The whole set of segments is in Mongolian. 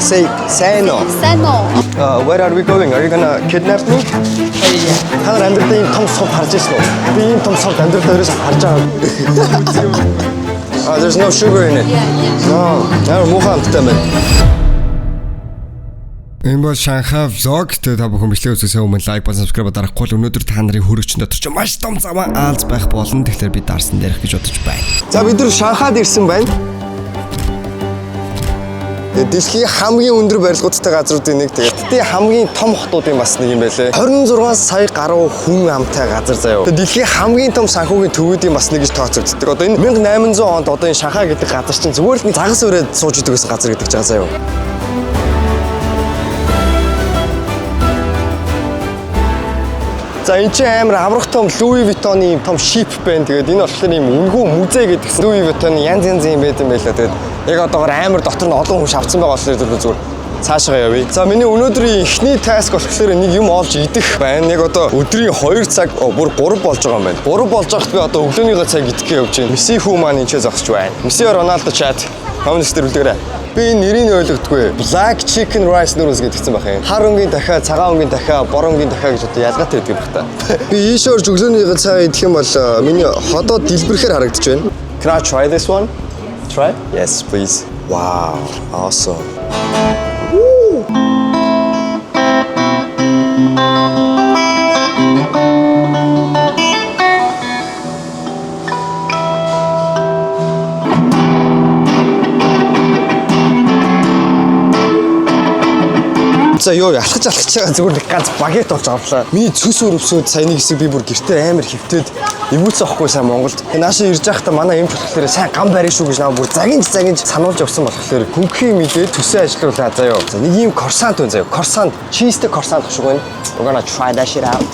Say Sano. Where are we going? Are you gonna kidnap me? Та нар амьдралдаа ийм том сов харж ирсэн үү? Би ийм том сов амьдралдаа ерөөсөй харж байгаа. There's no sugar in it. Яа, муухай амттай байна. Энэ бол Шанхай влог. Тэгээ та бүхэн бичлэг үзсээс өмнө лайк болон subscribe дарахгүй л өнөөдөр та нарын хүрэгчэн дотор ч маш том замаа аалз байх болно. Тэгэхээр би дарсан дээрх гэж бодож байна. За бид нар Шанхайд ирсэн байна. Дэлхийн хамгийн өндөр барилгуудтай газруудын нэг. Тэгээд хамгийн том хотуудын бас нэг юм байлээ. 26 сая гаруй хүн амтай газар заяа. Дэлхийн хамгийн том санхүүгийн төвүүдийн бас нэг гэж тооцогддог. Одоо энэ 1800 онд одоо энэ Шанхай гэдэг газар чинь зүгээр л нэг загас өрөөд сууж идэг гэсэн газар гэдэг ч байгаа заяа. За энэ чинь амар аврах том Louis Vuitton-ийн том ship байна. Тэгээд энэ болохоор ийм үнэгүй музей гэдэг Louis Vuitton-ийн янз янзын байт юм байлаа. Тэгээд яг одоогоор амар дотор нь олон хүн шавцсан байгаа болохоор зүгээр цаашаа явъя. За миний өнөөдрийн эхний task болохоор нэг юм олж идэх байна. Яг одоо өдрийн 2 цаг бүр 3 болж байгаа юм байна. 3 болж байхад би одоо өглөөнийхөө цаг идэхгээ явж байна. Месси хүү маань энэ ч зогсож байна. Месси Роналдо чат комментс дээр үлдээгээрэй. Би нэрийг ойлгодгүй. Black chicken rice noodles гэдгийгсэн байх юм. Хар өнгийн дахиа, цагаан өнгийн дахиа, бор өнгийн дахиа гэж одоо ялгаатай байдаг байх та. Би ийшээ орж өглөөнийхөө цаа идэх юм бол миний ходоо дэлбэрэхээр харагдаж байна. Can I try this one? Try? Yes, please. Wow, awesome. За ёо алхаж байгаа зүгээр нэг ганц багет олж авлаа. Миний цөс өрөвсөд саяны хэсэг би бүр гэртээ амар хөвтөд эвүүцээ авахгүй сайн Монголд. Наашаа ирж байхдаа манай эмч болохоор сайн гам барин шүү гэж намайг бүр загинж сануулж явсан болохоор хөнгөхийн мэдээ төсөө ажиллуулаа заяо. За нэг юм корсант байна заяо. Корсант, чизтэй корсант шиг байна. We're gonna try that shit out.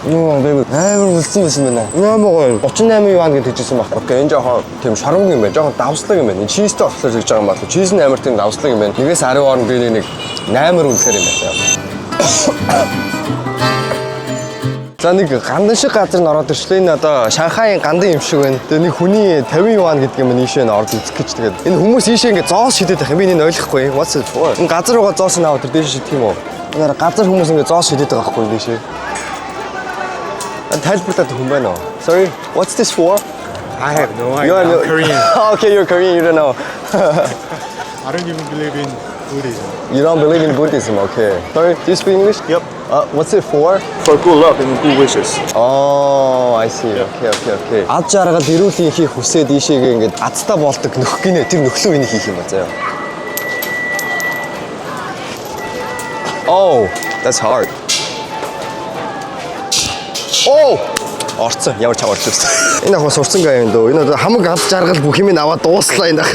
Бэби амар үлдсэн байсан байна. Яамаа 38 юан гэж хэлжсэн баг. Окей, энэ жоохон тийм шармаг юм байна. Жоохон давслаг юм байна. Чизтэй болохоор хийж байгаа юм байна. Чиз нь амар тийм давслаг юм байна. Нэгээс 10 орн би нэг 8 үнэхээр юм байна. За нэг гандан шиг газар н ороод ирчлээ. Энэ одоо Шанхайын гандан юм шиг байна. Тэгээ нэг хүний 50 юан гэдэг юм ийшээ н орж үзэх гэж тэгээд энэ хүмүүс ийшээ ингээ зоос шидэт байх юм. Би энэ ойлгохгүй. What's it for? Энэ газар руугаа зоос нь аваад дээш шидэх юм уу? Энэ газар хүмүүс ингээ зоос шидэт байгаа байхгүй дээшээ. Тайлбарлаад хүн байна уу? Sorry, what's this for? I have no idea. I'm Korean. Okay, you're Korean, you don't know. I don't even believe in Buddhism. You don't believe in Buddhism, okay. Sorry, do you speak English? Yep. What's it for? For good luck and good wishes. Oh, I see. Okay. Ад жаргал ирүүлийн хийх хүсээд ийшээгээ ингээд адтай болдог нөх гинэ. Тэр нөхлөө энийг хийх юм ба заяа. Oh, that's hard. Oh! Орцсон. Ямар чав орж ирсэн. Энэ ах сурцсан гай юм дөө. Энэ хамаг ад жаргал бүх юм аваад дууслаа энэ ах.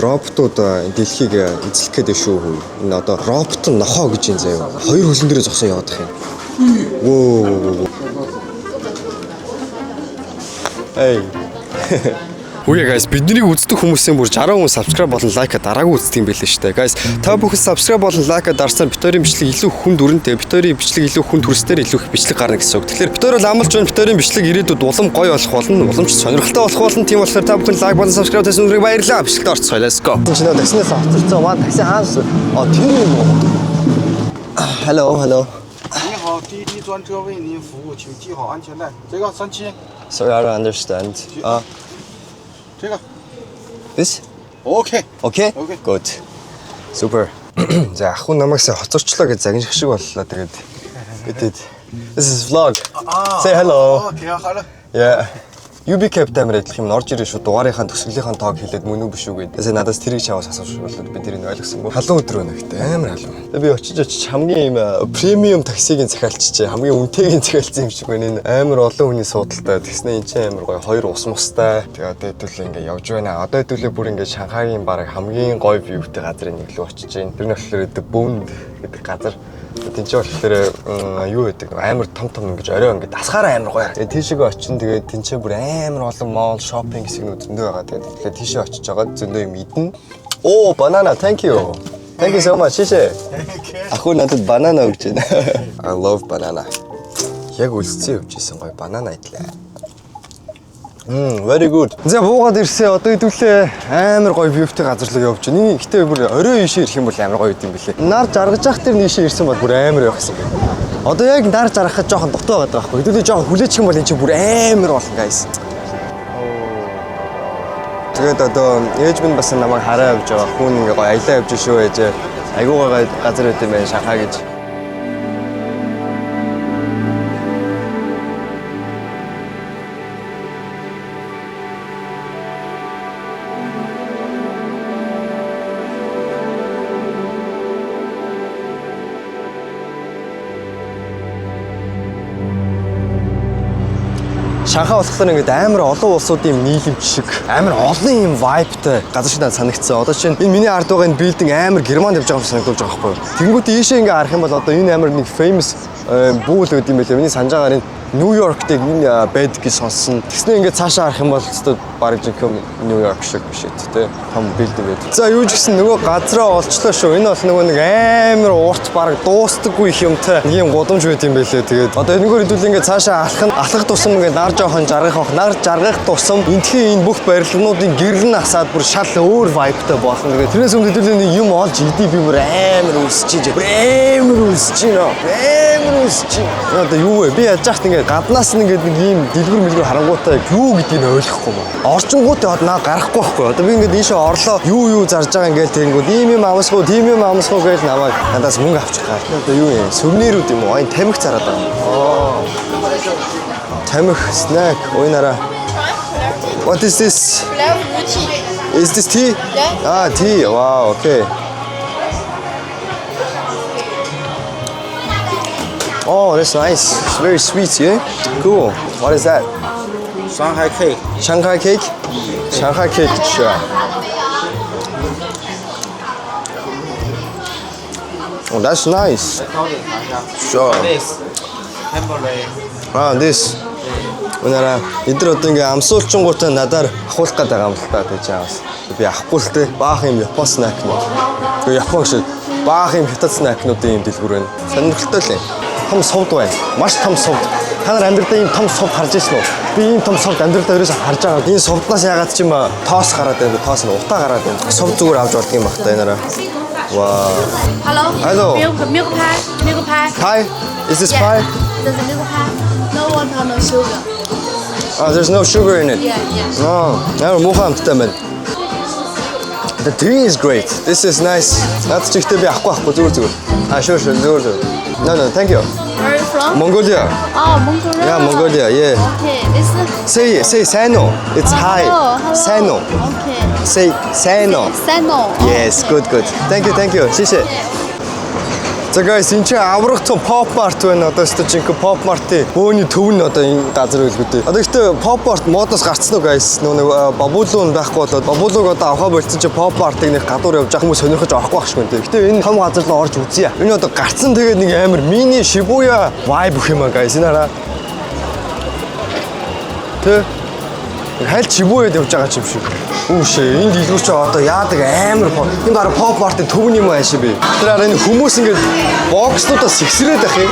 Роботууд дэлхийг эзлэх гээд шүү хүү. Энэ одоо робот нохоо гэж юм заяа. Хоёр хөлн дээрээ зогсоо яваад их юм. Вөө. Эй. Үгүй guys, биднийг үздэг хүмүүсийн бүр 60% subscribe болон лайка дараагүй үздэг юм байлээ шүү дээ. Guys, та бүхэн subscribe болон лайка дарснаар битүүрийн бичлэг илүү хүнд дүрэнтэй, битүүрийн бичлэг илүү хүнд хүрсээр илүү их бичлэг гарна гэсэн үг. Тэгэхээр битүүр бол амлж байна, битүүрийн бичлэг ирээдүйд улам гоё болох болно, уламж сонирхолтой болох болно. Тийм болохоор та бүхэн лайк болон subscribe тавьсан үнэхээр баярлалаа. Бичлэгт орцгоё. Let's go. Чиний таксинаас авчирсан маа такси хаанс? Тэр юм уу? Hello. 你好，滴滴专车为您服务，请系好安全带。这个37。 Sorry, I don't understand. 这个 This? OK. Okay? Good. Super. За ах уу намайгсаа хоцорчлоо гэж загинжих шиг боллоо тэгээд бидэд. This is vlog. Say hello. Okay, hello. Yeah. UB Captain-ээр адилхан юм орж ирээ шүү дугаарынхаа төсөглийнхаа тоог хэлээд мөн үү биш үү гэдэг. Тэсээ надаас тэрийг чаваас асууж болоод би тэрийг ойлгосонгүй. Халуун өдөр байна гэдэг. Амар халуун. Тэгээд би очиж хамгийн юм премиум таксигийн захиалчжээ. Хамгийн үнэтэйгийн захиалсан юм шиг байна. Энэ амар олон хүний суудалтай. Тэснэ энэ чинь амар гоё хоёр ус мустай. Тэгээд хэдүүлээ ингээ явж байна. Одоо хэдүүлээ бүр ингээ Шанхайгийн бараг хамгийн гоё вьютэй газрын нэг лөө очиж байна. Тэр нь болохоор The Bund гэдэг газар. Тинч болохоор юу гэдэг амар том ингэж орой ингэ дасгаараа амар гоё. Тэгээ тийшээ очин тэгээ тинчээ бүр амар олон мall shopping хэсэг зөндөө байгаа. Тэгээ тийшээ очиж байгаа зөндөө юм идэн. Оо banana, thank you. Thank you so much. Шишээ. Ахуу надад банана өгч байна. I love banana. Яг үлдсэн явж исэн гоё банана идлээ. Very good. За буугаад ирсэн. Одоо хэдүүлээ амар гоё viewтэй газар руу явж байна. Гэтэ бүр орой ийшээ ирэх юм бол амар гоё юм билээ. Нар жаргаж ах тэр нийшээ ирсэн бол бүр амар байх гэсэн. Одоо яг нар жаргахад жоохон дутуу байдаг байхгүй. Хэдүүлээ жоохон хүлээчих юм бол энэ чинь бүр амар болно guys. Тэгээд одоо ээж минь бас намайг хараа явж байгаа. Хүн ингээ гоё аялаа явж шүү ээжээ. Айгуу гоё газар үүд юм байна Шанхай гэж. Шанхай болохоор ингээд амар олон улсуудын нийлэмж шиг амар олон юм vibeтай газар шиг надад санагдсан. Одоо чинь энэ миний ард байгаа энэ билдинг амар Германд явж байгаа юм шиг санагдуулж байгаа байхгүй юу. Тэнгүүт ийшээ ингээд харах юм бол одоо энэ амар нэг famous бүүл гэдэг юм байлээ. Миний санаж байгаагаар энэ New York-тэй энэ байдаг гэж сонссон. Тэгснэ ингээд цаашаа харах юм бол өстой бараг жинхэнэ New York шиг биш үү те. Том билдинг байдаг. За юу ч гэсэн нөгөө газраа олчлоо шүү. Энэ бол нөгөө нэг амар урт бараг дуустдаггүй их юмтай нэг юм гудамж байт юм байлээ. Тэгээд одоо энэгээр хэдүүл ингээд цаашаа алхах тусам ингээд нар жоохон жаргах тусам энтхийн энэ бүх барилгынуудын гэрэл насаад бүр шал өөр vibeтай болно. Тэгээд тэрнээс өмнө хэдүүл нэг юм олж идий би бүр амар үсэж байна. Одоо юу вэ? Би яаж яахт ингээд гаднаас нь ингээд нэг ийм дэлгүр харангуйтай юу гэдгийг нь ойлгохгүй юм. Орчингуудаа одоо наа гарахгүй байхгүй. Одоо би ингээд ийшээ орлоо юу зарж байгаа ингээд тэгэнгүүт ийм юм амсгуу, тийм юм амсгуу гэж намайг надаас мөнгө авчих гал. Одоо юу юм? Сүвнэрүүд юм уу? Энэ тамхи зараад байгаа. Тамхи snack уйнараа. What is this? Is this tea? Ah, tea. Wow, okay. Oh, that's nice. It's very sweet, yeah? Cool. What is that? Shanghai cake. Shanghai cake? Shanghai cake, sure. Oh, that's nice. Sure. This. Hamburger. Ah, this. Өнөөдөр эдгээр одоо ингээ амсуулчингуудаа надаар ахуулах гээд байгаа юм л та гэж яавас. Би авахгүй л те. Баах юм Япон снэк нь. Тэгээ Япон шиг баах юм хятад снэкнуудын юм дэлгүүр байна. Сонирхолтой л юм. Том совд байна. Маш том совд. Та нар амьдралдаа ийм том совд харж ирсэн үү? Би ийм том совд амьдралдаа ерөөсөй харж байгаа. Энэ совднаас ягаад ч юм тоос гараад байна. Тоос нь утаа гараад байна. Совд зүгээр авч болдго юм бах та энараа. Wow. Hello. Hello. Milk pie. Pie? Is this pie? There's a milk pie. No water, no sugar. Oh, there's no sugar in it. Yeah. No. Яа муухай амттай байна. The tea is great. This is nice. Наад чи ихтэй би авахгүй зүгээр. Ah, sure, зүгээр. No, thank you. Where are you from? Mongolia. Oh, Mongolia. Yeah, Mongolia, yeah. Okay, this is. Say Sano. It's hi. Hello. Sano. Okay. Say Sano. Sano. Yes, good. Thank you. Шишээ. За guys, энэ чинь аврах том pop mart байна. Одоо өстө чинь pop mart-ийн бөөний төв нь одоо энэ газар байлгүй дээ. Одоо ихтэй pop mart модоос гарцсан уу guys? Нөгөө бабуулуун байхгүй болоод бабуулууг одоо авах болцсон чинь pop mart-ыг нэг гадуур явж байгаа хүмүүс сонирхож авахгүй байх шиг байна. Гэтэ энэ том газар руу орж үзье. Энэ одоо гарцсан тэгээд нэг амар mini Shibuya vibe өгөх юм аа guys. Энэ хараа. Тэ хайлт Shibuya-д явж байгаа юм шиг. Үүшээ энэ дэлгүүр чи одоо яадаг амар энэ гараа pop mart-ын төв юм ааши би. Тэр хараа энэ хүмүүс ингээд бокснуудаас сэгсрээд ах юм.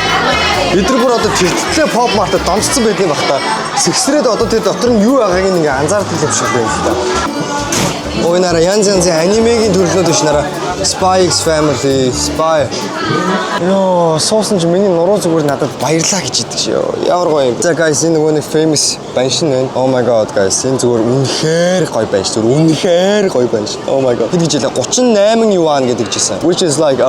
Эдгээр бүр одоо тэртлээ pop mart-д донцсон байдаг юм бах та. Сэгсрээд одоо тэр дотор нь юу байгааг ингээ анзаардаг юм шиг байна л та. Ойнараа янз янзын анимегийн төрлөөд биш нараа Spy X Family, Spy. Йоо, суусан чи миний нуруу зүгээр надад баярлаа гэж идэг шээ. Ямар гоё юм. За guys, энэ нөгөө нэг famous баншин байна. Oh my god guys, энэ зүгээр үнэхээр гоё банш. Зүгээр үнэхээр гоё банш. Oh my god. Хэд гэж хэлээ 38 юан гэдэг жисэн. Which is like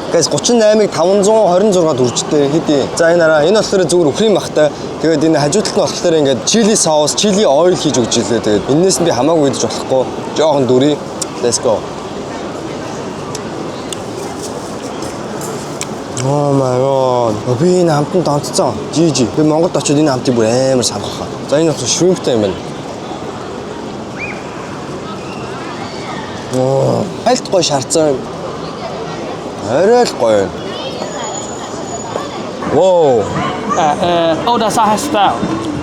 guys 38-ыг 526 төгрөгтэй хэдий. За энэ хараа энэ болохоор зүгээр өхрийн махтай. Тэгээд энэ хажуу талд нь болохоор ингээд chili sauce, chili oil хийж өгч илээ. Тэгээд энээс нь би хамаагүй идэж болохгүй. Жохон дүрий. Let's go. Oh my god. Би энэ хамтанд донцсон. Жижи. Би Монголд очиод энэ хамтыг бүр амар санах. За энэ болохоор shrimpтэй юм байна. Хальт гоё шаарцсан. Арай л гоё. Wow. Oda Saha style.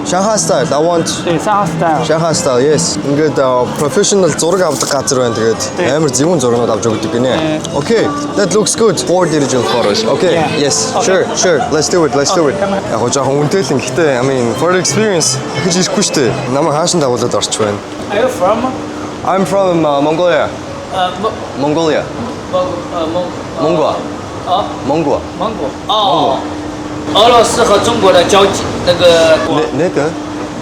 Shanghai style. I want 对，Shanghai style。 Shanghai style. Yes. Ингээд professional зураг авдаг газар байна. Тэгээд амар зөвүүн зургууд авч өгдөг гинэ. Okay. That looks good. 4 digital photos. Okay. Yeah. Yes. Okay. Sure. Let's do it. Let's do it. come on. Яг жоохон үнэтэй л гэхдээ I mean for the experience гэж ирэхгүй шүү дээ. Намайг хаашаа дагуулад орч байна. Are you from? I'm from Mongolia. Mongolia. Mongolia. 蒙古。蒙古。哦。俄罗斯和中国的交集那个。那个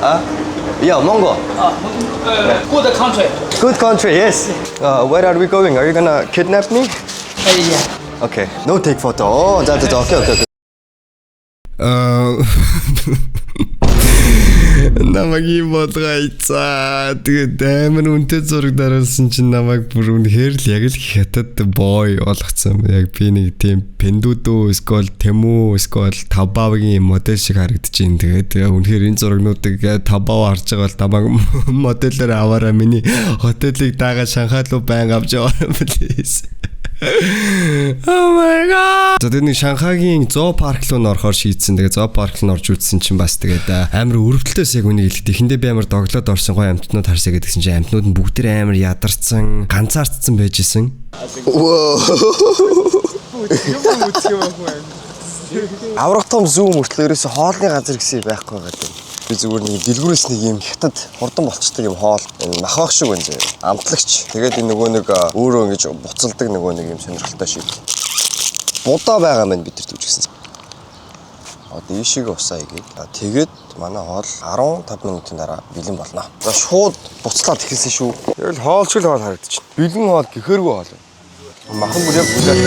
啊，Yeah, Mongolia. Good country. Good country, yes. Where are we going? Are you gonna kidnap me? Yeah. Okay. No take photo. За okay. Намайг юм болгоёцаа. Тэгээд амар үнэтэй зураг даруулсан чинь намайг бүр үнэхээр л яг л хятад бой болгоцсон. Яг би нэг тийм пендудо эсвэл тему эсвэл тавбавгийн модель шиг харагдчихээн. Тэгээд үнэхээр энэ зурагнуудыг тавбав харж байгаа бол тамаг модельээр аваараа миний хотелийг дагаад Шанхай руу байнга авч яваа please. Oh my god. Тэгээд нэг Шанхайгийн зоо парк руу орохоор шийдсэн. Тэгээд зоо парк руу орж үзсэн чинь бас тэгээд амар өрөвдөлтөөс яг үнийг хэлэхдээ эхэндээ би амар доглоод орсон гоё амтнууд харсаа гэдгсэн чинь амтнууд нь бүгд амар ядарсан, ганцаардсан байж исэн. Аврах том зүүн мөртлөө ерөөсө хоолны газар гэсэн байхгүй байгаа. Би зүгээр нэг дэлгүүрээс нэг юм хятад хурдан болцдог юм хоол энэ махбах шиг байна зэ. Амтлагч. Тэгээд энэ нөгөө нэг өөрөө ингэж буцалдаг нөгөө нэг юм сонирхолтой шиг. Будаа байгаа маань бид нар түвжсэн. Дээшиг усаа игээд тэгээд манай хоол 15 минутын дараа бэлэн болно. За шууд буцлаад эхэлсэн шүү. Яг л хоолч л хоол харагдчих. Бэлэн хоол гэхэргүй хоол. Махан бүр яг бүлээ.